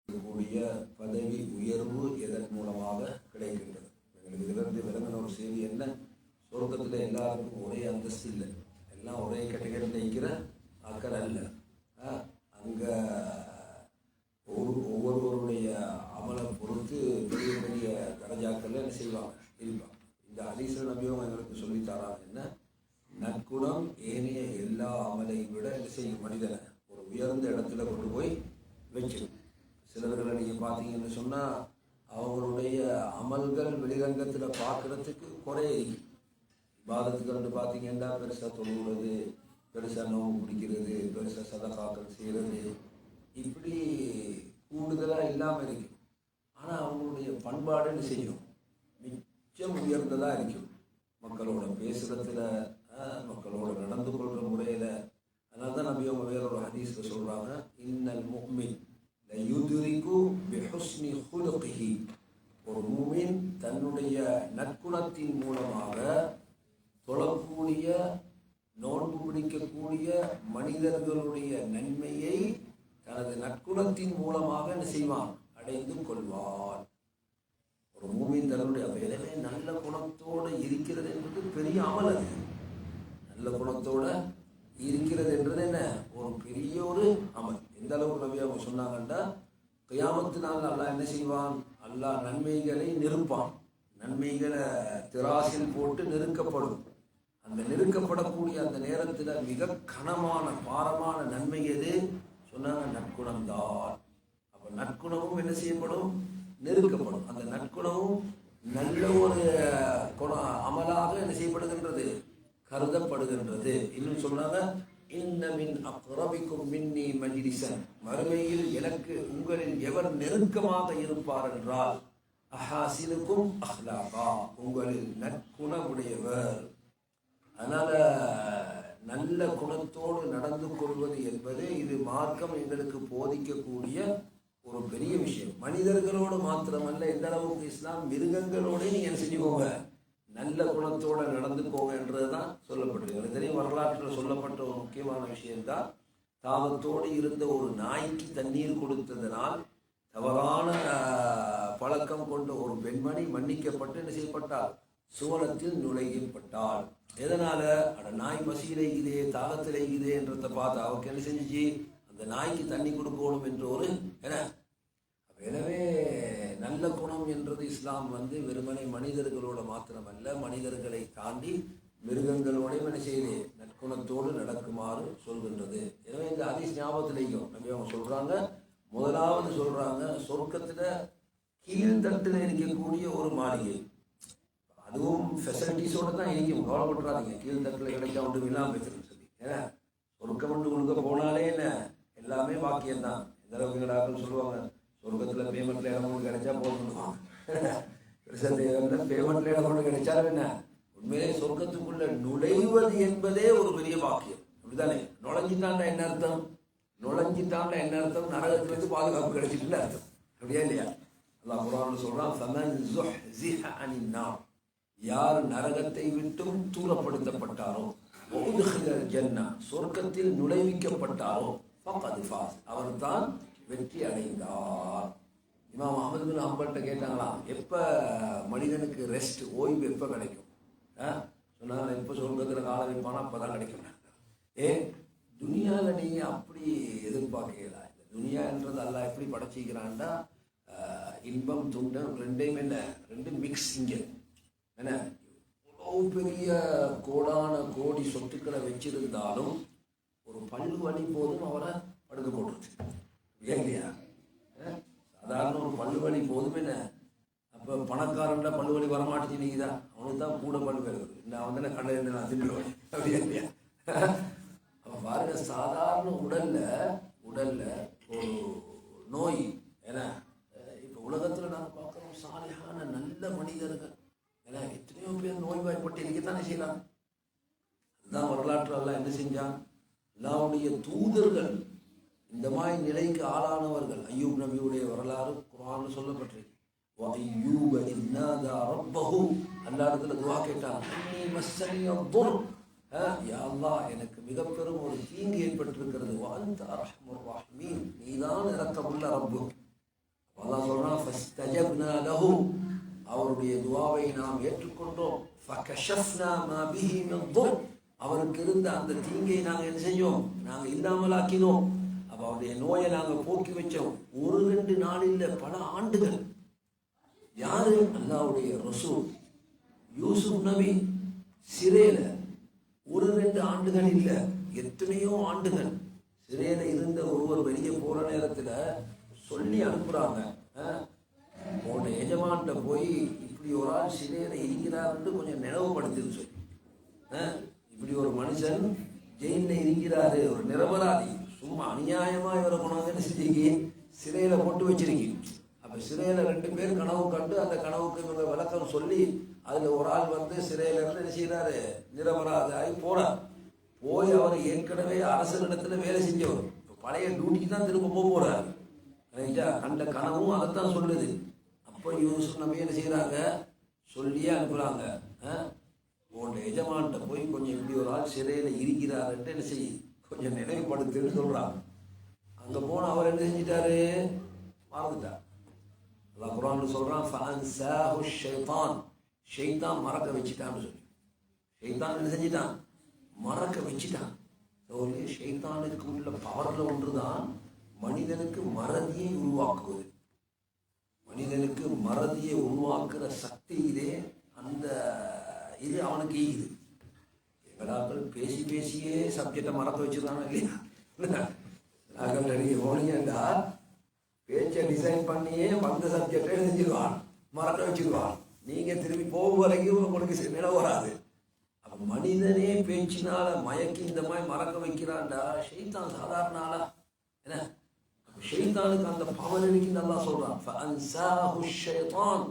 கூடிய பதவி உயர்வு எதன் மூலமாக கிடைக்கின்றது. எங்களுக்கு இதிலிருந்து விளங்கின ஒரு செய்தி என்ன, சொர்க்கத்தில் எல்லாருக்கும் ஒரே அந்தஸ்து இல்லை, எல்லாம் ஒரே கேட்டகரியில் நிற்கிற ஆக்கள் அல்ல. அங்கே ஒவ்வொருவருடைய அமலை பொறுத்து பெரிய பெரிய தரஜாக்கள் என்ன செய்வாங்க, இருப்பாங்க. இந்த ஹதீஸில் நபியும் எங்களுக்கு சொல்லித்தராங்க என்ன, நற்குணம் ஏனைய எல்லா அமலையும் விட என்ன செய்யும், மனிதனை ஒரு உயர்ந்த இடத்துல கொண்டு போய் வச்சிடும். சிலர்களை நீங்கள் பார்த்தீங்கன்னு சொன்னால் அவங்களுடைய அமல்கள் வெளிரங்கத்தில் பார்க்குறதுக்கு குறைய இருக்கும். இபாதத்துக்கு பார்த்தீங்கன்னா பெருசாக தொழுகிறது, பெருசாக நோவு பிடிக்கிறது, பெருசாக சதகாக்கள் செய்கிறது, இப்படி கூடுதலாக இல்லாமல் இருக்கும். ஆனால் அவங்களுடைய பண்பாடுன்னு செய்யும் மிச்சம் உயர்ந்ததாக இருக்கும். மக்களோட பேசுகிறதுல, மக்களோட நடந்து கொள்கிற முறையில். அதனால தான் நபி அவங்க வேற ஒரு ஹதீஸில் சொல்கிறாங்க, இன்னல் முஃமின் யுத்ரிகு பிஹுஸ்னி ஹுலுகிஹி. ஒரு மூமின் தன்னுடைய நற்குணத்தின் மூலமாக தொழக்கூடிய, நோன்பு பிடிக்கக்கூடிய மனிதர்களுடைய நன்மையை தனது நற்குணத்தின் மூலமாக என்ன செய்வான், அடைந்து கொள்வான். ஒரு மூமின் தன்னுடைய வேலையை நல்ல குணத்தோடு இருக்கிறது என்பது பெரிய அமல். அது நல்ல குணத்தோட இருக்கிறது என்றது என்ன, ஒரு பெரிய ஒரு அமல். எந்த அளவுக்கு நபி அவங்க சொன்னாங்கன்னா, கியாமத்தினால் அல்லாஹ் என்ன செய்வான், அல்லாஹ் நன்மைகளை நிறுப்பான். நன்மைகளை திராசில் போட்டு நெருக்கப்படும். அந்த நெருக்கப்படக்கூடிய அந்த நேரத்தில் மிக கனமான பாரமான நன்மை எது சொன்னாங்க, நற்குணம்தான். அப்போ நற்குணமும் என்ன செய்யப்படும், நெருக்கப்படும். அந்த நற்குணமும் நல்ல ஒரு அமலாக என்ன செய்யப்படுகின்றது, கருதப்படுகின்றது. இன்னும் சொன்னாங்க, இன்னமின் அக்ரபிக்கும் மின்னி மஜ்லிஸன், மறுமையில் எனக்கு உங்களில் எவர் நெருக்கமாக இருப்பார் என்றால் அஹாசினுக்கும் அஹ்லாகா, உங்களில் நற்குணமுடையவர். அதனால நல்ல குணத்தோடு நடந்து கொள்வது என்பது இது மார்க்கம் எங்களுக்கு போதிக்கக்கூடிய ஒரு பெரிய விஷயம். மனிதர்களோடு மாத்திரமல்ல, எந்த அளவுக்கு இஸ்லாம் மிருகங்களோடு நீங்க என்ன செஞ்சுக்கோங்க, நல்ல குணத்தோடு நடந்துக்கோங்க என்றதுதான் சொல்லப்பட்டிருக்கு. தெரியும், வரலாற்றில் சொல்லப்பட்ட ஒரு முக்கியமான விஷயம்தான், தாகத்தோடு இருந்த ஒரு நாய்க்கு தண்ணீர் கொடுத்ததனால் தவறான பழக்கம் கொண்ட ஒரு பெண்மணி மன்னிக்கப்பட்டு என்ன செய்யப்பட்டால், சுவனத்தில் நுழையப்பட்டாள். எதனால, அந்த நாய் பசியிலேக்குதே, தாகத்திலேக்குதே என்றதை பார்த்து அவருக்கு என்ன செஞ்சிச்சு, அந்த நாய்க்கு தண்ணி கொடுக்கணும் என்ற ஒரு என்ன. எனவே நல்ல குணம் என்றது இஸ்லாம் வெறுமனை மனிதர்களோட மாத்திரமல்ல, மனிதர்களை தாண்டி மிருகங்களோடையும் என்ன செய்யுது, நற்குணத்தோடு நடக்குமாறு சொல்கின்றது. எனவே இந்த ஹதீஸ் ஞாபகத்திலையும் நபி அவங்க சொல்றாங்க, முதலாவது சொல்றாங்க, சொர்க்கத்துல கீழ்தட்டில் இருக்கக்கூடிய ஒரு மாளிகை, அதுவும் ஃபெசிலிட்டிஸோடு தான் இருக்கும், கவலைப்பட்டுறாதீங்க. கீழ்தட்டில் கிடைக்க ஒன்று இல்லாமல் வச்சிருன்னு சொல்லி. ஏன்னா சொர்க்கம் ஒன்று கொடுக்க போனாலே என்ன, எல்லாமே பாக்கியம்தான். எந்த அளவுக்கு சொல்லுவாங்க, சொர்க்கத்தில் பேமெண்ட்ல இடம் ஒன்று கிடைச்சா போதும், பேமெண்ட்ல இடம் ஒன்று கிடைச்சாலும் என்ன, உண்மையிலே சொர்க்கத்துக்குள்ள நுழைவது என்பதே ஒரு பெரிய பாக்கியம். அப்படித்தானே, நுழைஞ்சிட்டாண்டா என்ன அர்த்தம், நுழைஞ்சிட்டாண்டா என்ன அர்த்தம், நரகத்திலிருந்து பாதுகாப்பு கிடைச்சிட்டுல அர்த்தம். அப்படியா இல்லையா? அல்லாஹ் குர்ஆன்ல சொல்றான், ஃபமன் ஸுஹ்ஸிஹ அனின் நார், யார் நரகத்தை விட்டும் தூரப்படுத்தப்பட்டாரோ, வஉத்கிலல் ஜன்னah, சொர்க்கத்தில் நுழைவிக்கப்பட்டாரோ, ஃபகத் ஃபாஸ், அவர்தான் வெற்றி அடைந்தார். இமாம் அஹ்மத் பின் ஹம்பல்கிட்ட கேட்டாங்களாம், எப்போ மனிதனுக்கு ரெஸ்ட், ஓய்வு எப்போ கிடைக்கும்? சொன்னாங்க, எப்போ சொர்க்கத்தில் கால வைப்பானா அப்போ தான் கிடைக்கும். துனியாவில் நீங்கள் அப்படி எதிர்பார்க்கலாம். இந்த துனியான்றது அல்லாஹ் எப்படி படைச்சிக்கிறான்டா, இன்பம் துன்பம் ரெண்டையும் என்ன, ரெண்டும் மிக்ஸ். இங்கே என்ன, இவ்வளோ பெரிய கோடான கோடி சொத்துக்களை வச்சிருந்தாலும் ஒரு பல்லு வலி போதும் அவரை படுக்க போடுறது. ஏன் இல்லையா? சாதாரண ஒரு பல்லு வலி போதும் என்ன. அப்போ பணக்காரன்ல பல்லு வலி வரமாட்டேச்சு நீங்கதான், அவனுக்கு தான் கூட பல்லு வருது. நான் வந்து கடை நான் தின்னுவேன். அப்படியா இல்லையா? அப்போ பாருங்க, சாதாரண உடல்ல ஒரு நோய். ஏன்னா இப்போ உலகத்தில் நாங்கள் பார்க்குறோம், சாலையான நல்ல மனிதர்கள் ஏன்னா எத்தனையோ பேர் நோய்வாய்ப்பட்டு இருக்கத்தானே செய்யலாம். அதுதான் வரலாற்று எல்லாம் என்ன செஞ்சான், அல்லாஹ்வுடைய தூதர்கள் இந்த மாதிரி நிலைக்கு ஆளானவர்கள். அய்யூப் நபியுடைய வரலாறு குர்ஆன்ல சொல்லப்பட்டிருக்கு. وَأَيُّوبَ إِذْ نَادَى رَبَّهُ, அல்லாஹ்விடத்தில் துஆ கேட்டான், அன்னி மஸ்ஸனிய الضُّرُّ, யா அல்லாஹ் எனக்கு மிக பெரும் ஒரு தீங்கு ஏற்பட்டிருக்கிறது, வஅன்த அர்ஹமுர் ராஹிமீன், நீதான் இரக்கமுள்ள ரப்பு, அல்லாஹ் சொல்றான் ஃபஸ்தஜப்னா லஹு, அவருடைய துஆவை நாம் ஏற்றுக்கொண்டோம். ஃபகஷஃப்னா மா பிஹி மின் துர், அவருக்கு இருந்த அந்த தீங்கை நாங்கள் என்ன செஞ்சோம், நாங்கள் இல்லாமலாக்கினோம். அப்போ அவருடைய நோயை நாங்கள் போக்கி வச்சோம். ஒரு 2 நாள் இல்லை, பல ஆண்டுகள். யாரு? அல்லாஹ்வுடைய ரசூல் யூசுப் நபி சிறையில 1-2 ஆண்டுகள் இல்லை, எத்தனையோ ஆண்டுகள் சிறையில இருந்த ஒருவர் வெளியே போற நேரத்துல சொல்லி அனுப்புறாங்க, உன்னோட எஜமான்கிட்ட போய் இப்படி ஒரு ஆள் சிறையில இருக்கிறாருன்னு கொஞ்சம் நினைவுபடுத்துன்னு சொல்லி, இப்படி ஒரு மனுஷன் ஜெயில இருக்கிறாரு, ஒரு நிரபராதி, சும்மா அநியாயமா இவரை கொண்டாந்து என்ன செஞ்சீங்க, சிறையில போட்டு வச்சிருக்கீங்க. அப்ப சிறையில 2 பேர் கனவு கண்டு அந்த கனவுக்கு இவங்க விளக்கம் சொல்லி அதுல ஒரு ஆள் வந்து சிறையில இருந்து என்ன செய்யறாரு, நிரபராதி போறார். போய் அவர் ஏற்கனவே அரசனிடத்துல வேலை செஞ்சவர், பழைய டியூட்டிக்கு தான் திரும்ப போறாரு. கண்ட கனவும் அதைத்தான் சொல்லுது. அப்போ யூசுப் நபி என்ன செய்யறாங்க, சொல்லியே அனுப்புறாங்க, உன்னோட எஜமான்கிட்ட போய் கொஞ்சம் இப்படி ஒரு ஆள் சிறையில இருக்கிறாருன்ட்டு என்ன செய்ய கொஞ்சம் நினைவுபடுத்துன்னு சொல்றாங்க. அங்க போன அவர் என்ன செஞ்சிட்டாரு, மறந்துட்டார். அல்லாஹ் குர்ஆன்ல சொல்றான் ஃபஅன்சாஹு ஷைத்தான், ஷைத்தான் மறக்க வச்சுட்டான்னு சொல்லி. ஷைத்தான் என்ன செஞ்சிட்டான், மறக்க வச்சுட்டான். ஷைத்தானுக்கு உள்ள பவர்ல ஒன்றுதான் மனிதனுக்கு மறதியை உருவாக்குவது. மனிதனுக்கு மறதியை உருவாக்குற சக்தியிலே அந்த இது அவனுக்கு ஈகுது. எங்களாக்கள் பேசி பேசியே சப்ஜெக்டை மறக்க வச்சுருந்தாங்க இல்லையா? நாங்கள் நிறைய போனீங்கண்டா பேச்சை டிசைன் பண்ணியே வந்த சப்ஜெக்டை செஞ்சிருவான், மறக்க வச்சிருவான். நீங்கள் திரும்பி போகும் வரைக்கும் உங்களுக்கு நினைவு வராது. அப்போ மனிதனே பேச்சினால மயக்கி இந்த மாதிரி மறக்க வைக்கிறான்டா. ஷைத்தான் சாதாரண ஆளா என்ன? ஷைத்தானுக்கு அந்த பவர் இருக்குன்னு நல்லா சொல்றான். ஃபஅன்சாஹு ஷைத்தான்,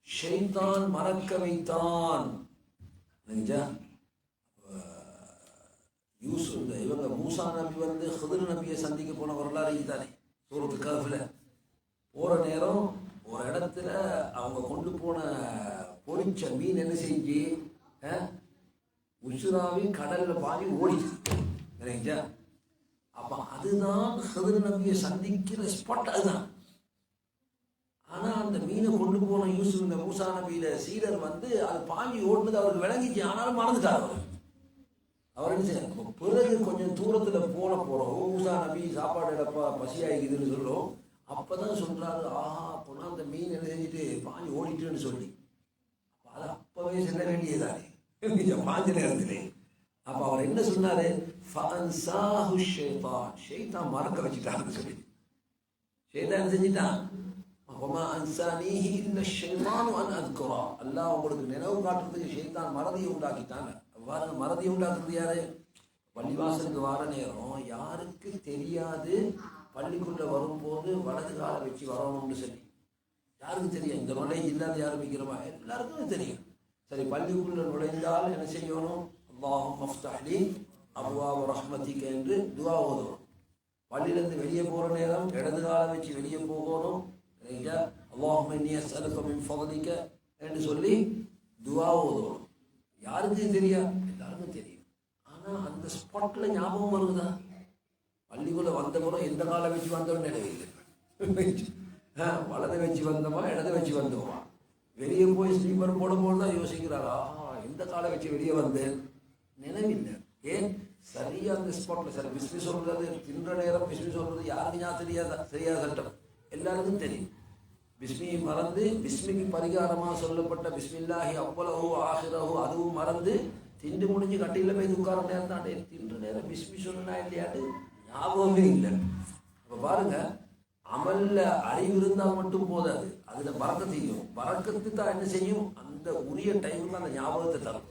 ஷைத்தான் மறக்க வைத்தான். யூசுப் இவங்க மூசா நபி வந்து ஹிதர் நபியை சந்திக்க போன வரலாறு இதுதானே சூரத்து கஹ்ஃப்ல. போற நேரம் ஒரு இடத்துல அவங்க கொண்டு போன பொரிச்ச மீன் என்ன செஞ்சு உசுராவி கடல்ல பாதி ஓடிச்சு. சரிங்களா? அப்ப அதுதான் ஹிதர் நபியை சந்திக்கிற ஸ்பாட் அதுதான். ஆனா அந்த மீனை கொண்டு போன யூசுப் இந்த மூசா நபியில சீடர் வந்து அது பாஞ்சி ஓடுனது அவருக்கு விளங்கிச்சு, ஆனாலும் மறந்துட்டார் அவர். அவர் என்ன செய்ய பிறகு கொஞ்சம் தூரத்துல போறோம் மூசா நபி சாப்பாடு இடப்பா பசியாகிக்குதுன்னு சொல்றோம். அப்பதான் சொல்றாரு, ஆஹா அப்போனா அந்த மீன் என்ன செஞ்சுட்டு பாஞ்சி ஓடிட்டுன்னு சொல்லி. அது அப்பவே செல்ல வேண்டியதானே பாஞ்ச நேரத்திலே. அப்ப அவர் என்ன சொன்னாரு, ஃபஅன்சாஹு ஷைத்தான், ஷைத்தான் மறக்க வச்சுட்டான்னு சொல்லி. ஷைத்தான் என்ன செஞ்சுட்டான், வமா அன்சானிஹி இல்ல ஷைத்தானு அன் அஸ்குரா, அல்லாஹ் உங்களுக்கு நினைவு காட்டுறதுக்கு ஷைத்தான் மறதியை உண்டாக்கிட்டாங்க. அவ்வாறு மறதியை உண்டாக்குறது யாரு? பள்ளிவாசலுக்கு வர நேரம் யாருக்கு தெரியாது பள்ளிக்குள்ள வரும்போது வலது காலை வச்சு வரணும்னு சொல்லி. யாருக்கு தெரியும்? இந்த நாலேஜ் இல்லாத யாரும் வைக்கிறோமா? எல்லாருக்கும் தெரியும். சரி, பள்ளிக்குள்ள நுழைந்தால் என்ன செய்யணும்? அல்லாஹும்ம ஃப்தஹ் லி அப்வாப ரஹ்மதிக என்று துஆ ஓதணும். பள்ளியிலிருந்து வெளியே போற நேரம் இடது காலை வச்சு வெளியே போகணும். அல்லாஹும்ம இன்னி அஸ்அலுக மின் ஃபضலிக என்று சொல்லி துஆ ஓதணும். யாருக்கு தெரியும்? எல்லாருக்கும் தெரியும். ஆனா அந்த ஸ்பாட்ல ஞாபகம் வருதா? பள்ளிக்குள்ள வந்த பிறகு எந்த காலை வச்சு வந்தோம்னு நினைவில்லை. வலதை வச்சு வந்தோமா இடதை வச்சு வந்தோமா? வெளியே போய் ஸ்லீப்பர் போடும்போது தான் யோசிக்கிறாரா, எந்த காலை வச்சு வெளியே வந்தேன் நினைவில்லை. ஏன்? சரியா அந்த ஸ்பாட்ல சரி பிஸ்மி சொல்றது, தின்ற நேரம் பிஸ்மி சொல்றது யாருக்கு ஞாபகம் தெரியாதா? சரியாத சட்டம் எல்லாருக்கும் தெரியும். பிஸ்மி மறந்து பிஸ்மிக்கு பரிகாரமாக சொல்லப்பட்ட பிஸ்மில்லாஹி அவ்வளவு ஆஹிரஹு அதுவும் மறந்து திண்டு முடிஞ்சு கட்டில போய் உட்கார நேரம் தான் தின்ற நேரம் பிஸ்மி சொன்னா இல்லையாட்டு ஞாபகமே இல்லை. அப்ப பாருங்க, அமல்ல அறிவு இருந்தால் மட்டும் போதாது, அதுல பறக்கத்தையும் பறக்கத்து தான் என்ன செய்யும், அந்த உரிய டைமுக்கு அந்த ஞாபகத்தை தரும்,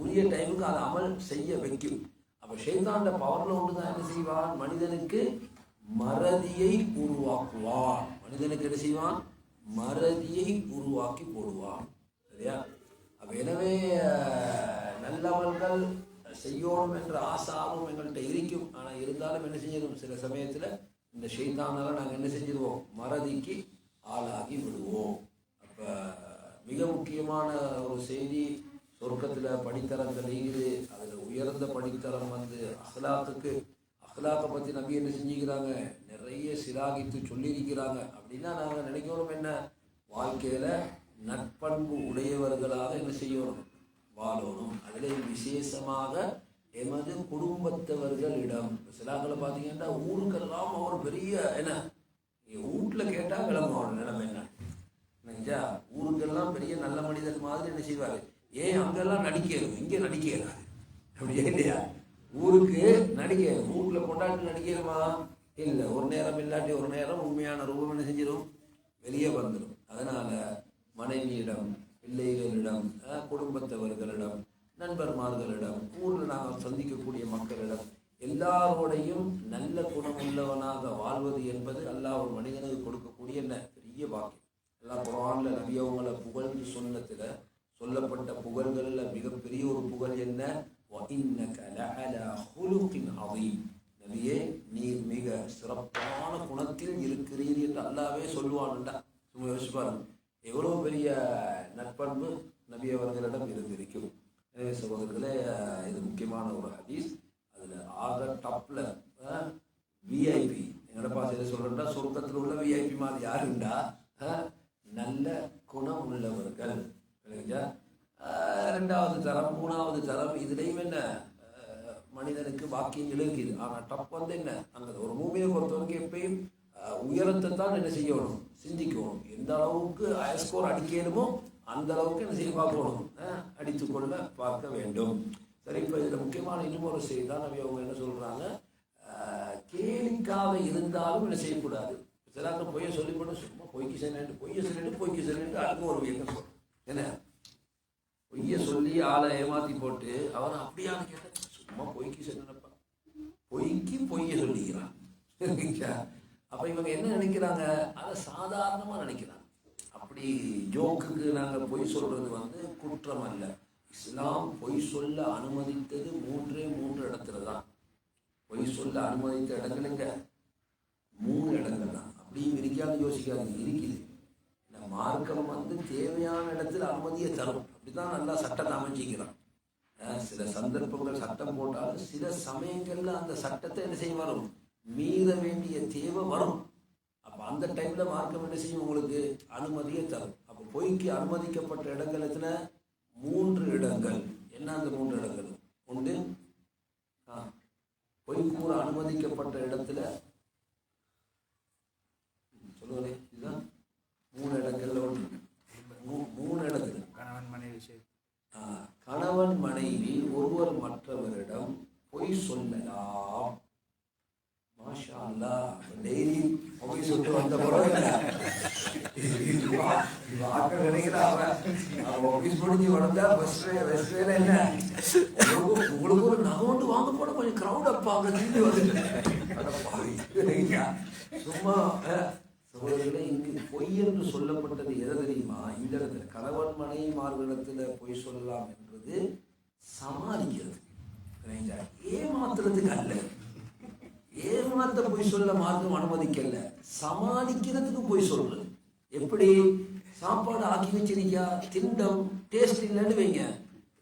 உரிய டைமுக்கு அதை அமல் செய்ய வைக்கும். அப்ப ஷைத்தான்ல பவர்ல ஒன்றுதான் என்ன செய்வான், மனிதனுக்கு மறதியை உருவாக்குவான். மனிதனுக்கு என்ன செய்வான், மறதியை உருவாக்கி போடுவான். சரியா? அப்ப எனவே நல்லவர்கள் செய்யணும் என்ற ஆசாவும் எங்கள்கிட்ட இருக்கும். ஆனா இருந்தாலும் என்ன செஞ்சிடும், சில சமயத்துல இந்த ஷைத்தானால நாங்கள் என்ன செஞ்சிருவோம், மறதிக்கு ஆளாகி விடுவோம். அப்ப மிக முக்கியமான ஒரு செய்தி, சொர்க்கத்துல படித்தரங்கள் இருக்குது. அதுல உயர்ந்த படித்தரம் வந்து அஹ்லாக்கை பற்றி நபி என்ன செஞ்சுக்கிறாங்க, நிறைய சிலாகித்து சொல்லியிருக்கிறாங்க. அப்படின்னா நாங்கள் நினைக்கணும் என்ன, வாழ்க்கையில் நற்பண்பு உடையவர்களாக என்ன செய்யணும், வாழணும். அதில் விசேஷமாக எமது குடும்பத்தவர்களிடம். சிலாக்களை பார்த்தீங்கன்னா ஊருக்கெல்லாம் அவர் பெரிய என்ன, வீட்டில் கேட்டால் விளம்பரம் நிலைமை என்ன நினைச்சா, ஊருக்கெல்லாம் பெரிய நல்ல மனிதர் மாதிரி என்ன செய்வார். ஏன் அங்கெல்லாம் நடிக்கிறது, இங்கே நடிக்கிறாரு அப்படியே இல்லையா? ஊருக்கு நடிக்க, வீட்டில் கொண்டாட்டு நடிக்கிறோமா இல்லை, ஒரு நேரம் இல்லாட்டி ஒரு நேரம் உண்மையான ரூபம் என்ன செஞ்சிடும், வெளியே வந்துடும். அதனால மனைவியிடம், பிள்ளைகளிடம், குடும்பத்தவர்களிடம், நண்பர்மார்களிடம், ஊரில் நாங்கள் சந்திக்கக்கூடிய மக்களிடம் எல்லாரோடையும் நல்ல குணம் உள்ளவனாக வாழ்வது என்பது அல்லாஹ் ஒரு மனிதனுக்கு கொடுக்கக்கூடிய என்ன பெரிய பாக்கியம். எல்லாம் குர்ஆன்ல நபி அவங்கள புகழ்ந்து சொன்னத்தில் சொல்லப்பட்ட புகழ்களில் மிகப்பெரிய ஒரு புகழ் என்ன, وَإِنَّكَ لَعَلَى خُلُقٍ عَظِيمٍ. நபியே நீர் மிக சிறப்பான குணத்தில் இருக்கிறீர் என்று அல்லாவே சொல்லுவான்டா. சும்மா யோசிச்சு பாருங்க, எவ்வளவு பெரிய நற்பண்பு நபி அவர்களிடம் இருந்திருக்கும். எனவே சகோதரர்களே, இது முக்கியமான ஒரு ஹதீஸ். அதில் ஆக டாப்ல விஐபி, எங்களோட பாசையில் சொல்கிறேன்டா, சொர்க்கத்தில் உள்ள விஐபி மாதிரி யாருண்டா, நல்ல குணம் உள்ளவர்கள். ரெண்டாவது தரம், மூணாவது தரம், இதுலேயும் என்ன மனிதனுக்கு வாக்கியங்கள் இருக்குது. ஆனால் டப் வந்து என்ன, அங்கே ஒரு மூமியை பொறுத்தவரைக்கும் எப்பயும் உயரத்தை தான் என்ன செய்யணும், சிந்திக்கணும். எந்த அளவுக்கு ஹைஸ்கோர் அடிக்கணுமோ அந்த அளவுக்கு என்ன செய்ய பார்க்கணும், அடித்துக்கொள்ள பார்க்க வேண்டும். சரி, இப்போ இதில் முக்கியமான இன்னும் ஒரு செய்தி தான் நபி அவங்க என்ன சொல்கிறாங்க, கேலிக்காக இருந்தாலும் என்ன செய்யக்கூடாது. சிலாங்க பொய்யை சொல்லிப்போட்டு சும்மா பொய்க்கு செல்லிட்டு பொய்க்கு செல்லிட்டு அதுக்கும் ஒரு வியக்கம் என்ன, பொய்யை சொல்லி ஆளை ஏமாற்றி போட்டு அவன் அப்படியான்னு கேட்ட, சும்மா பொய்க்கு செல்லப்பா, பொய்யை சொல்லிக்கிறான். அப்போ இவங்க என்ன நினைக்கிறாங்க, அதை சாதாரணமாக நினைக்கிறாங்க. அப்படி ஜோக்குக்கு நாங்கள் பொய் சொல்றது வந்து குற்றம் அல்ல. இஸ்லாம் பொய் சொல்ல அனுமதித்தது மூன்று இடத்துல தான். பொய் சொல்ல அனுமதித்த இடங்களுங்க 3 இடங்கள் தான். அப்படியும் இருக்காது, யோசிக்காது, இருக்குது. இந்த மார்க்கம் வந்து தேவையான இடத்துல அனுமதியை தரும். அப்படிதான் நல்லா சட்டத்தை அமைச்சிக்கிறான். சில சந்தர்ப்பங்கள் சட்டம் போட்டாலும் சில சமயங்கள்ல அந்த சட்டத்தை என்ன செய்ய வரும், மீற வேண்டிய தேவை வரும். அப்போ அந்த டைமில் மார்க்கம் என்ன செய்யும், உங்களுக்கு அனுமதியை தரும். அப்போ பொய்க்கு அனுமதிக்கப்பட்ட இடங்கள் எத்தனை, 3 இடங்கள். என்ன அந்த 3 இடங்கள்? ஒன்று, பொய் கூற அனுமதிக்கப்பட்ட இடத்துல சொல்லுங்களே, இதுதான் 3 இடங்கள்ல ஒன்று. 3 இடத்துல கணவன் மனைவி ஒருவர் மற்றவரிடம் பொய் சொல்லலாம். மாஷா அல்லாஹ், டெய்லி பொய் சொல்லிட்டு வந்த பிறகு ஆஃபீஸ் முடிஞ்சு வந்தா வெஸ்ட்வேல என்ன, உங்களுக்கு ஒரு நகோண்டு வாங்க போட கொஞ்சம் க்ரௌட் அப்பாங்க திரும்பி வந்துட்டு சும்மா சகோதரர்களே. இங்கு பொய் என்று சொல்லப்பட்டது எதை தெரியுமா, இந்த இடத்துல கணவன் மனைவிமார்களிடத்துல பொய் சொல்லலாம் என்பது சமாளிக்கிறது, ஏமாத்துறதுக்கு அல்ல. ஏமாத்த பொய் சொல்ல மார்க்கம் அனுமதிக்கல, சமாளிக்கிறதுக்கு பொய் சொல்றது. எப்படி, சாப்பாடு ஆக்கி வச்சிருக்கியா, திண்டம் டேஸ்ட் இல்லைன்னு வைங்க,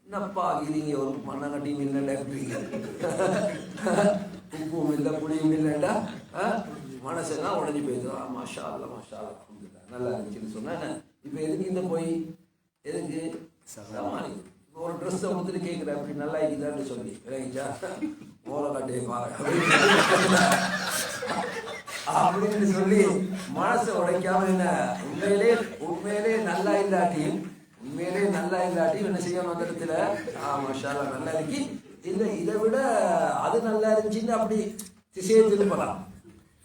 என்னப்பா ஆகிறீங்க, ஒரு மண்ணங்கட்டியும் இல்லைண்டா, உப்பும் இல்லை புளியும் இல்லைண்டா, மனசெல்லாம் உடஞ்சி போயிடுது. மாஷா அல்லா மாஷா அல்லா நல்லா இருந்துச்சுன்னு சொன்னேன். இப்போ எதுக்கு இந்த பொய், எதுக்கு சமாளிக்கிறது. இப்போ ஒரு ட்ரெஸ்ஸை கொடுத்துட்டு கேட்குறேன், அப்படி நல்லா இருக்குதான்னு சொல்லி விளங்கிச்சா, ஓரக்காட்டே அப்படின்னு சொல்லி மனசை உடைக்காம என்ன, உண்மையிலே நல்லா இல்லாட்டியும் என்ன செய்யணும், அந்த இடத்துல மாஷால்லா நல்லா இருக்கு, இல்லை இதை விட அது நல்லா இருந்துச்சுன்னு அப்படி திசையை திருப்பலாம்.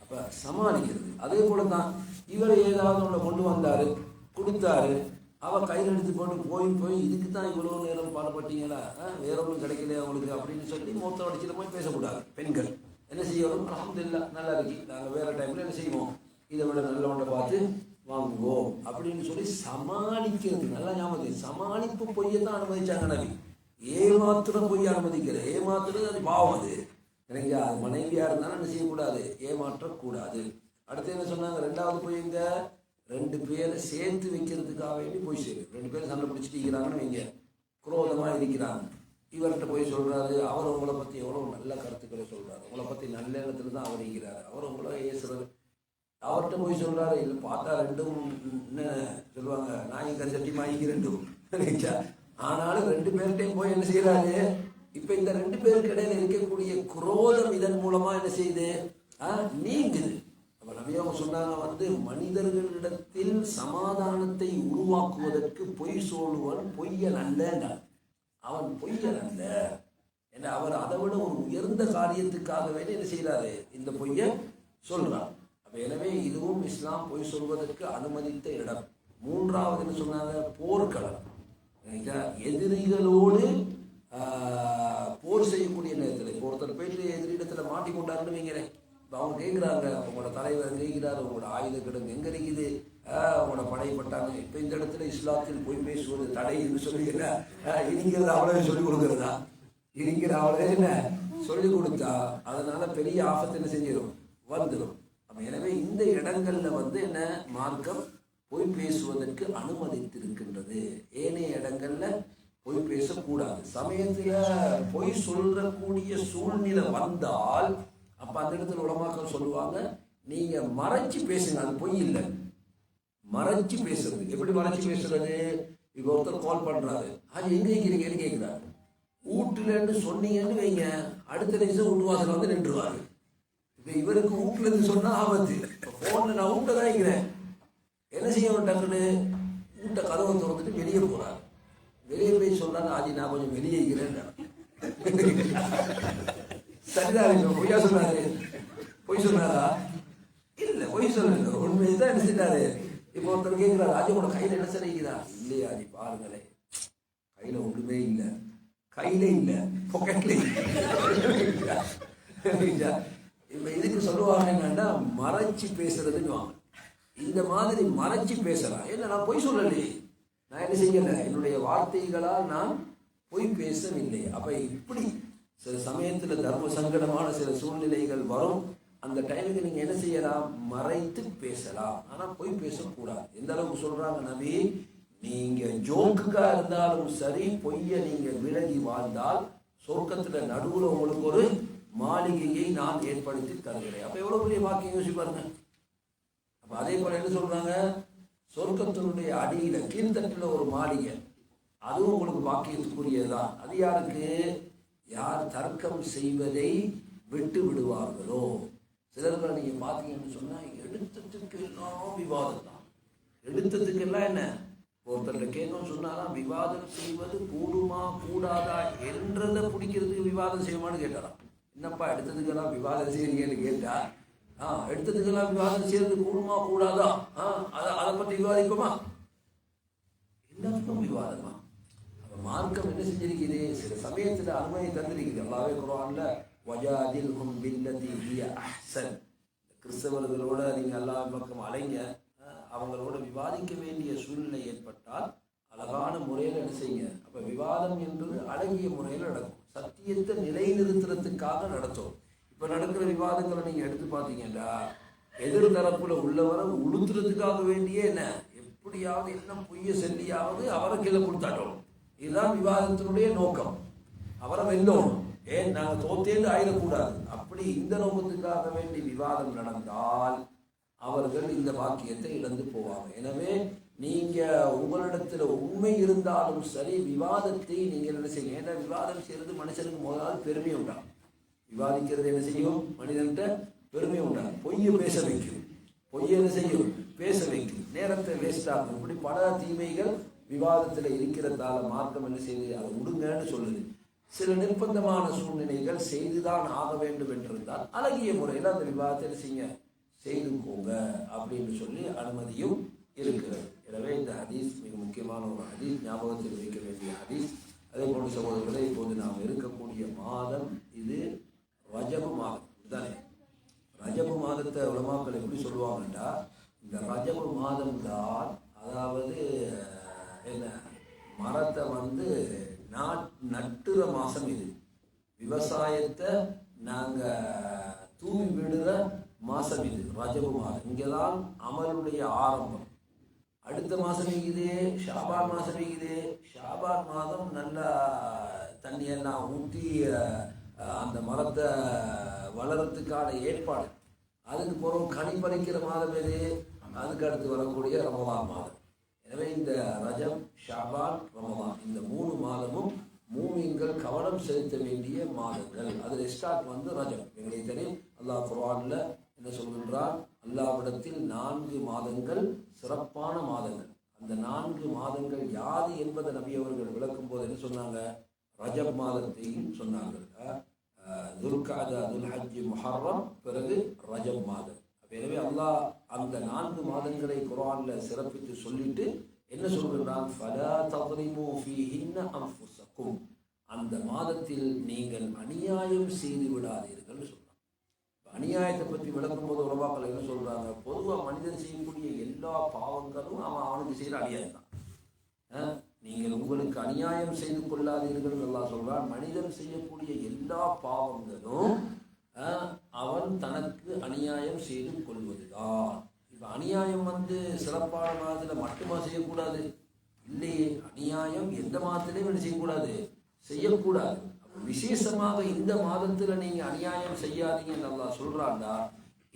அப்ப சமாளிக்கிறது. அதே போல தான், இவர் ஏதாவது ஒன்று கொண்டு வந்தாரு, கொடுத்தாரு, அவள் கையில் எடுத்து போட்டு போய் இதுக்கு தான் இவ்வளோ நேரம் பாடுபட்டீங்களா, வேற ஒன்றும் கிடைக்கலையா உங்களுக்கு அப்படின்னு சொல்லி மூத்த அடிச்சுட்டு போய் பேசக்கூடாது. பெண்கள் என்ன செய்யணும், அல்ஹம்துலில்லாஹ் நல்லா இருக்கு, நாங்கள் வேற டைம்ல என்ன செய்வோம், இதை விட நல்ல ஒன்றை பார்த்து வாங்குவோம் அப்படின்னு சொல்லி சமாளிக்கிறது. நல்லா ஞாபகம், சமாளிப்பு பொய்யை தான் அனுமதிச்சாங்க நபி. ஏமாத்துறது பொய்யை அனுமதிக்கிறது. ஏமாத்துறது அது பாவம். அது எனக்கு அது மனைவியா இருந்தாலும் என்ன செய்யக்கூடாது, ஏமாற்றக்கூடாது. அடுத்து என்ன சொன்னாங்க, 2வது பொய் எங்க, 2 பேரை சேர்த்து வைக்கிறதுக்காக வேண்டி போய் சேரும். 2 பேரும் சண்டை பிடிச்சிட்டு இருக்கிறாங்கன்னு வைங்க, குரோதமாக இருக்கிறாங்க, இவர்கிட்ட போய் சொல்கிறாரு, அவர் உங்களை பற்றி எவ்வளோ நல்ல கருத்துக்களை சொல்கிறார், உங்களை பற்றி நல்ல இடத்துல தான் அவர் இருக்கிறார், அவர் உங்களை ஏசுறாரு. அவர்கிட்ட போய் சொல்கிறாரு, இல்லை பார்த்தா ரெண்டும் என்ன சொல்லுவாங்க, நாய் கஞ்சட்டி மாய்க்கு ரெண்டும். ஆனாலும் 2 பேர்கிட்டையும் போய் என்ன செய்கிறாரு, இப்போ இந்த 2 பேருக்கு இடையில இருக்கக்கூடிய குரோதம் இதன் மூலமாக என்ன செய்யுது, நீங்குது. அப்போ நபியாக சொன்னாங்க மனிதர்களிடத்தில் சமாதானத்தை உருவாக்குவதற்கு பொய் சொல்லுவன் பொய்யன் அல்ல, அவன் பொய்யன் அல்ல. ஏன்னா அவர் அதை விட ஒரு உயர்ந்த காரியத்துக்காக வேண்டி என்ன செய்கிறாரு, இந்த பொய்யை சொல்றார். அப்ப எனவே இதுவும் இஸ்லாம் பொய் சொல்வதற்கு அனுமதித்த இடம். 3வது என்ன சொன்னாங்க, போர்க்களம். எதிரிகளோடு போர் செய்யக்கூடிய நேரத்தில் இப்போ ஒருத்தர் போயிட்டு எதிரிடத்துல மாட்டிக்கொண்டாருன்னு வைங்கிறேன். இப்போ அவங்க கேட்குறாங்க, உங்களோட தலைவர் கேட்கிறாரு, உங்களோட ஆயுத கிடங்கு எங்கே இருக்குது, உங்களோட படைப்பட்டாங்க. இப்போ இந்த இடத்துல இஸ்லாத்தில் போய் பேசுவது தடைன்னு சொல்லிக்கிற இருக்கிறது அவ்வளவே சொல்லிக் கொடுக்குறதா, இருக்கிற அவ்வளவே என்ன சொல்லிக் கொடுத்தா அதனால பெரிய ஆபத்து என்ன செஞ்சிடும், வந்துடும். அப்போ எனவே இந்த இடங்கள்ல என்ன மார்க்கம் பொய் பேசுவதற்கு அனுமதித்திருக்கின்றது. ஏனைய இடங்கள்ல பொய் பேசக்கூடாது. சமயத்துல பொய் சொல்றக்கூடிய சூழ்நிலை வந்தால் அப்ப அந்த இடத்துல உலமாக்கள் சொல்லுவாங்க, நீங்க மறைச்சு பேசுங்க, அது பொய் இல்லை, மறைச்சு பேசுறது. எப்படி மறைச்சு பேசுறது, இப்போ ஒருத்தர் கால் பண்றாரு, அது எங்க இருக்கிறீங்கன்னு கேட்கிறாரு, வீட்டுலன்னு சொன்னீங்கன்னு வைங்க, அடுத்த நிமிஷம் வீட்டு வாசல் வந்து நின்றுவாரு. இப்ப இவருக்கு வீட்டுல இருந்து சொன்னா ஆபத்து, போன்ல நான் வீட்டை தான் இருக்கிறேன், என்ன செய்யணும், டக்குன்னு வீட்டை கதவை திறந்துட்டு வெளியே போறாரு. வெளியே போய் சொல்றாங்க, ஆதி நான் கொஞ்சம் வெளியே இருக்கிறேன். சரிதான், பொய்யா சொன்னாரு, பொய் சொன்னாரா, இல்ல பொய் சொல்லல, உண்மைதான் என்ன செஞ்சாரு. இப்போ ஒருத்தர் கேட்கிறாரு, ஆதி உங்களோட கையில என்ன சரிக்கிறா, இல்லையா ஆதி பாருங்களேன், கையில ஒண்ணுமே இல்லை, கையில இல்ல பொக்கெட்ல. இப்ப இதுக்கு சொல்லுவாங்க என்னன்னா மறைச்சு பேசுறதுன்னு. இந்த மாதிரி மறைச்சு பேசலாம். ஏன்னா நான் பொய் சொல்லலையே, நான் என்ன செய்யல, என்னுடைய வார்த்தைகளால் நான் பொய் பேசவில்லை. அப்ப இப்படி சில சமயத்துல தர்ம சங்கடமான சில சூழ்நிலைகள் வரும். அந்த டைமுக்கு நீங்க என்ன செய்யலாம், மறைத்து பேசலாம், ஆனா பொய் பேசக்கூடாது. எந்த அளவுக்கு சொல்றாங்க நபி, நீங்க ஜோக்குக்கா இருந்தாலும் சரி, பொய்ய நீங்க விலகி வாழ்ந்தால் சொர்க்கத்துல நடுவுல உங்களுக்கு ஒரு மாளிகையை நான் ஏற்படுத்தி தருகிறேன். அப்ப எவ்வளவு பெரிய வாக்கியம் யோசி பாருங்க. அப்ப அதே போல என்ன சொல்றாங்க, சொர்க்கத்தினுடைய அடியில கீழ்த்தட்டுல ஒரு மாளிகை, அதுவும் உங்களுக்கு வாக்கியத்துக்குரியதுதான். அது யாருக்கு, யார் தர்க்கம் செய்வதை விட்டு விடுவார்களோ. சிலர்களை நீங்க பாத்தீங்கன்னு சொன்னா எடுத்ததுக்கு எல்லாம் விவாதம் தான். எடுத்ததுக்கு எல்லாம் என்ன, ஒருத்தர் கேட்கும் சொன்னாலும் விவாதம் செய்வது கூடுமா கூடாதா என்றதை பிடிக்கிறதுக்கு விவாதம் செய்யுமான்னு கேட்டாராம். என்னப்பா எடுத்ததுக்கெல்லாம் விவாதம் செய்யறீங்கன்னு கேட்டா, எடுத்ததுக்கெல்லாம் விவாதம் செய்யறது கூடுமா கூடாதா, அதை பற்றி விவாதிப்போமா, எல்லாத்துக்கும் விவாதமா. மார்க்கம் என்ன செஞ்சிருக்குது, சில சமயத்துல அனுமதி தந்திருக்குது. அல்லாஹ்வே குர்ஆன்ல வஜாதில்ஹும் பில்லதி ஹிய அஹ்ஸன், கிறிஸ்தவர்களோட நீங்க அல்லாஹ் பக்கம் அலைங்க, அவங்களோட விவாதிக்க வேண்டிய சூழ்நிலை ஏற்பட்டால் அழகான முறையில் என்ன செய்யுங்க. அப்ப விவாதம் என்பது அழகிய முறையில் நடக்கும், சத்தியத்தை நிலைநிறுத்துறதுக்காக நடத்தும். இப்ப நடக்கிற விவாதங்களை நீங்க எடுத்து பார்த்தீங்கன்னா எதிர்தரப்புல உள்ளவரை உளுத்துறதுக்காக வேண்டிய என்ன, எப்படியாவது என்ன பொய்ய சொல்லியாவது அவரை கீழே கொடுத்தாட்டோம். இதுதான் விவாதத்தினுடைய நோக்கம், அவரை வெல்லணும். ஏன் நாங்கள் தோத்தேந்து ஆயிடக்கூடாது. அப்படி இந்த நோக்கத்துக்காக வேண்டி விவாதம் நடந்தால் அவர்கள் இந்த வாக்கியத்தை இழந்து போவாங்க. எனவே நீங்க உங்களிடத்துல உண்மை இருந்தாலும் சரி, விவாதத்தை நீங்கள் என்ன செய்யுங்க. ஏன்னா விவாதம் செய்யறது மனுஷனுக்கு முதலாவது பெருமை உண்டாகும். விவாதிக்கிறது என்ன செய்யும், மனிதன்கிட்ட பெருமை உண்டாகும். பொய்யை பேச வைக்கும், பொய்யை என்ன செய்யும், பேச வைக்கும், நேரத்தை வேஸ்ட் ஆகும். இப்படி பல தீமைகள் விவாதத்தில் இருக்கிறதால மார்க்கம் என்ன செய்யுது, அதை விடுங்கன்னு சொல்லுது. சில நிர்பந்தமான சூழ்நிலைகள் செய்துதான் ஆக வேண்டும் என்றிருந்தால் அழகிய முறையில் அந்த விவாதத்தை செய்ய செய்து போங்க அப்படின்னு சொல்லி அனுமதியும் இருக்கிறது. எனவே இந்த ஹதீஸ் மிக முக்கியமான ஒரு ஹதீஸ், ஞாபகத்தில் வைக்க வேண்டிய ஹதீஸ். அதே போன்ற சகோதரர்களை இப்போது நாம் இருக்கக்கூடிய மாதம் இது ரஜபு மாதம் தானே. ரஜபு மாதத்தை உலமாக்கள் எப்படி சொல்லுவாங்கன்னா, இந்த ரஜபு மாதம் தான், அதாவது என்ன, மரத்தை நட்டுற மாசம் இது. விவசாயத்தை நாங்க தூவி விடுற மாசம் இது, ரஜபு மாதம். இங்கதான் அமலுடைய ஆரம்பம். அடுத்த மாசம் இருக்குது ஷாபான் மாசம் இருக்குது. ஷாபான் மாதம் நல்லா தண்ணியெல்லாம் ஊற்றி அந்த மரத்தை வளர்கிறதுக்கான ஏற்பாடு, அதுக்கு பிறகு கனி பறிக்கிற மாதம் எது, அதுக்கு அடுத்து வரக்கூடிய ரமலான் மாதம். எனவே இந்த ரஜம், ஷாபான், ரமலான் இந்த 3 மாதமும் மூமின்கள் கவனம் செலுத்த வேண்டிய மாதங்கள். அதில் ஸ்டார்ட் வந்து ரஜம். எங்களுக்கு தெரியும், அல்லாஹ் குர்ஆன்ல என்ன சொல்கின்றார், அல்லாஹ்விடத்தில் 4 மாதங்கள் சிறப்பான மாதங்கள். அந்த 4 மாதங்கள் யாது என்பதை நபி அவர்கள் விளக்கும் போது என்ன சொன்னாங்க, ரஜப் மாதத்தையும் சொன்னாங்க. துல்காதா, துல்ஹஜ், முஹர்ரம், பிறகு ரஜப் மாதம். எனவே அல்லாஹ் அந்த 4 மாதங்களை குர்ஆன்ல சிறப்பித்து சொல்லிட்டு என்ன சொல்கிறான், ஃபலா தظلموا فيهن انفسكم, அந்த மாதத்தில் நீங்கள் அநியாயம் செய்து விடாதீர்கள் சொல்றாங்க. அநியாயத்தை பற்றி விளக்கும் போது உலமாக்கள் என்ன சொல்றாங்க, பொதுவாக மனிதன் செய்யக்கூடிய எல்லா பாவங்களும் அவனுக்கு செய்கிற அநியாயம் தான். நீங்கள் உங்களுக்கு அநியாயம் செய்து கொள்ளாதீர்கள் அல்லாஹ் சொல்றான். மனிதன் செய்யக்கூடிய எல்லா பாவங்களும் அவன் தனக்கு அநியாயம் செய்து கொள்வதுதான். இப்போ அநியாயம் வந்து சிறப்பான மாதத்தில் மட்டுமா செய்யக்கூடாது? இல்லையே, அநியாயம் எந்த மாதத்திலையும் என்ன செய்யக்கூடாது, செய்யக்கூடாது. விசேஷமாக இந்த மாதத்தில் நீங்கள் அநியாயம் செய்யாதீங்கன்னு அல்லாஹ் சொல்றாண்டா,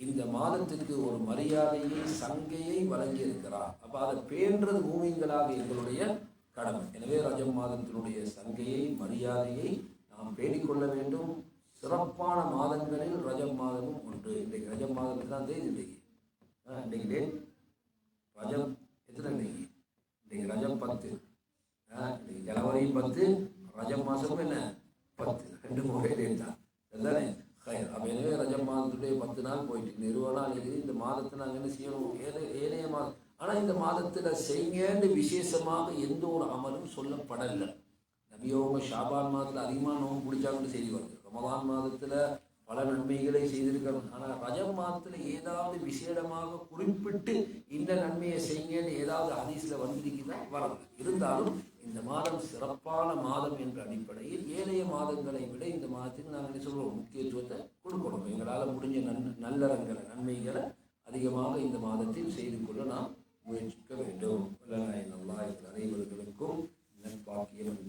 இந்த மாதத்துக்கு ஒரு மரியாதையை, சங்கையை வழங்கி இருக்கிறார். அப்போ அதை பேன்றது மூமின்களாக எங்களுடைய கடமை. எனவே ரஜம் மாதத்தினுடைய சங்கையை, மரியாதையை நாம் பேணிக்கொள்ள வேண்டும். சிறப்பான மாதங்களில் ரஜம் மாதமும் ஒன்று. இன்றைக்கு ரஜம் மாதத்துக்கு தான் தேதி. இன்றைக்கு ரஜம் எத்தனை? இன்றைக்கு ரஜம் 10, இன்றைக்கு ஜனவரி 10, ரஜம் மாதமும் என்ன 10, 2 முறை டேட் தான் அதுதானே. அப்போ எனவே ரஜம் மாதத்துடைய 10 நாள் போயிட்டு 20 நாள் இருக்குது. இந்த மாதத்தை நாங்கள் என்ன செய்யணும், ஏனைய மாதம். ஆனால் இந்த மாதத்தில் செய்யன்னு விசேஷமாக எந்த ஒரு அமலும் சொல்லப்படலை. நபியோக ஷாபான் மாதத்தில் அதிகமாக நோம்பு பிடிச்சாங்கன்னு செய்தி வருது. ரமலான் மாதத்தில் பல நன்மைகளை செய்திருக்கிறோம். ஆனால் ரஜப் மாதத்தில் ஏதாவது விசேடமாக குறிப்பிட்டு இந்த நன்மையை செய்யுங்கன்னு ஏதாவது ஹதீஸில் வந்திருக்குதா? வரல. இருந்தாலும் இந்த மாதம் சிறப்பான மாதம் என்ற அடிப்படையில் ஏனைய மாதங்களை விட இந்த மாதத்துக்கு நாங்கள் என்ன சொல்கிறோம், முக்கியத்துவத்தை கொடுக்கணும். எங்களால் முடிஞ்ச நல்லறங்களை, நன்மைகளை அதிகமாக இந்த மாதத்தில் செய்து கொள்ள நாம் முயற்சிக்க வேண்டும். அல்லாஹ் அனைவர்களுக்கும் நற்பாக்கியம்